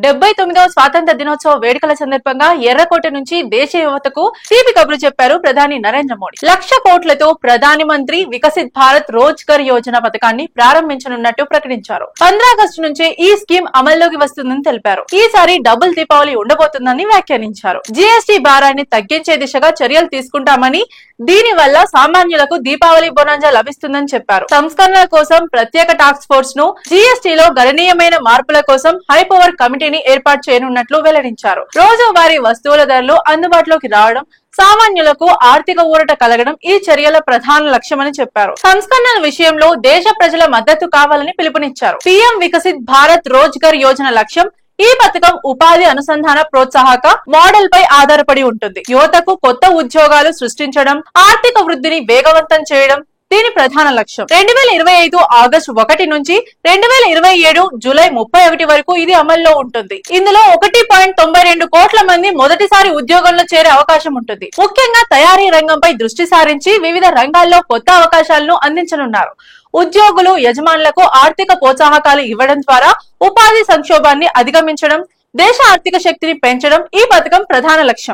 79వ స్వాతంత్ర దినోత్సవ వేడుకల సందర్భంగా ఎర్రకోట నుంచి దేశ యువతకు తీపి కబురు చెప్పారు ప్రధాని నరేంద్ర మోడీ. 1,00,000 కోట్లతో ప్రధాని మంత్రి వికసిత్ భారత్ రోజ్గర్ యోజన పథకాన్ని ప్రారంభించనున్నట్టు ప్రకటించారు. 15 ఆగస్టు నుంచే ఈ స్కీమ్ అమల్లోకి వస్తుందని తెలిపారు. ఈసారి డబుల్ దీపావళి ఉండబోతుందని వ్యాఖ్యానించారు. జీఎస్టీ భారాన్ని తగ్గించే దిశగా చర్యలు తీసుకుంటామని, దీని వల్ల సామాన్యులకు దీపావళి బోనజా లభిస్తుందని చెప్పారు. సంస్కరణల కోసం ప్రత్యేక టాస్క్ ఫోర్స్ ను, జీఎస్టీలో గణనీయమైన మార్పుల కోసం హైపవర్ కమిటీని ఏర్పాటు చేయనున్నట్లు వెల్లడించారు. రోజువారీ వస్తువుల ధరలు అందుబాటులోకి రావడం, సామాన్యులకు ఆర్థిక ఊరట కలగడం ఈ చర్యల ప్రధాన లక్ష్యమని చెప్పారు. సంస్కరణల విషయంలో దేశ ప్రజల మద్దతు కావాలని పిలుపునిచ్చారు. పీఎం వికసిత్ భారత్ రోజ్గర్ యోజన లక్ష్యం ఈ పథకం ఉపాధి అనుసంధాన ప్రోత్సాహక మోడల్ పై ఆధారపడి ఉంటుంది. యువతకు కొత్త ఉద్యోగాలు సృష్టించడం, ఆర్థిక వృద్ధిని వేగవంతం చేయడం దీని ప్రధాన లక్ష్యం. 2025 ఆగస్టు 1 నుంచి 2027 జూలై 31 వరకు ఇది అమల్లో ఉంటుంది. ఇందులో 1.92 కోట్ల మంది మొదటిసారి ఉద్యోగంలో చేరే అవకాశం ఉంటుంది. ముఖ్యంగా తయారీ రంగంపై దృష్టి సారించి వివిధ రంగాల్లో కొత్త అవకాశాలను అందించనున్నారు. ఉద్యోగులు, యజమానులకు ఆర్థిక ప్రోత్సాహకాలు ఇవ్వడం ద్వారా ఉపాధి సంక్షోభాన్ని అధిగమించడం, దేశ ఆర్థిక శక్తిని పెంచడం ఈ పథకం ప్రధాన లక్ష్యం.